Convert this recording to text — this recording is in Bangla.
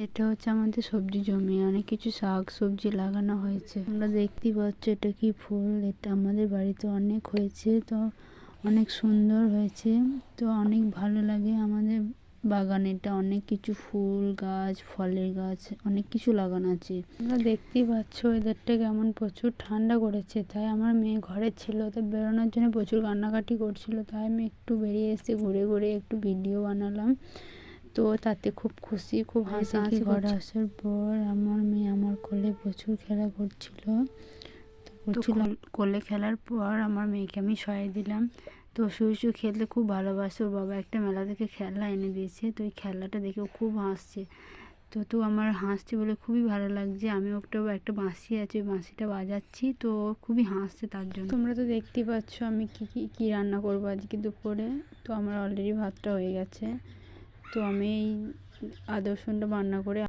এটা হচ্ছে আমাদের সবজি জমি, অনেক কিছু শাক সবজি লাগানো হয়েছে। তোমরা দেখতেই পাচ্ছ এটা কি ফুল, এটা আমাদের বাড়িতে অনেক হয়েছে, তো অনেক সুন্দর হয়েছে, তো অনেক ভালো লাগে আমাদের বাগানে। এটা অনেক কিছু ফুল গাছ, ফলের গাছ, অনেক কিছু লাগানো আছে। তোমরা দেখতেই পাচ্ছ ওয়েদারটা কেমন, প্রচুর ঠান্ডা করেছে। তাই আমার মেয়ে ঘরে ছিল, তো বেরোনোর জন্য প্রচুর কান্নাকাটি করছিল, তাই আমি একটু বেরিয়ে এসে ঘুরে ঘুরে একটু ভিডিও বানালাম। তো তাতে খুব খুশি, খুব হাসাহাসি। ঘরে আসার পর আমার মেয়ে আমার কোলে প্রচুর খেলা করছিল। তো কোলে খেলার পর আমার মেয়েকে আমি শোয়াই দিলাম। তো শুয়ে শুয়ে খেলতে খুব ভালোবাসে। ওর বাবা একটা মেলা থেকে খেলনা এনে দিয়েছে, তো ওই খেলনাটা দেখে খুব হাসছে। তো আমার হাসছে বলে খুবই ভালো লাগছে। আমি একটা বাঁশি আছে, ওই বাঁশিটা বাজাচ্ছি, তো খুবই হাসছে তার জন্য। তোমরা তো দেখতেই পাচ্ছ আমি কি রান্না করবো আজকে দুপুরে। তো আমার অলরেডি ভাতটা হয়ে গেছে, তো আমি এই আদা রসুনটা রান্না করে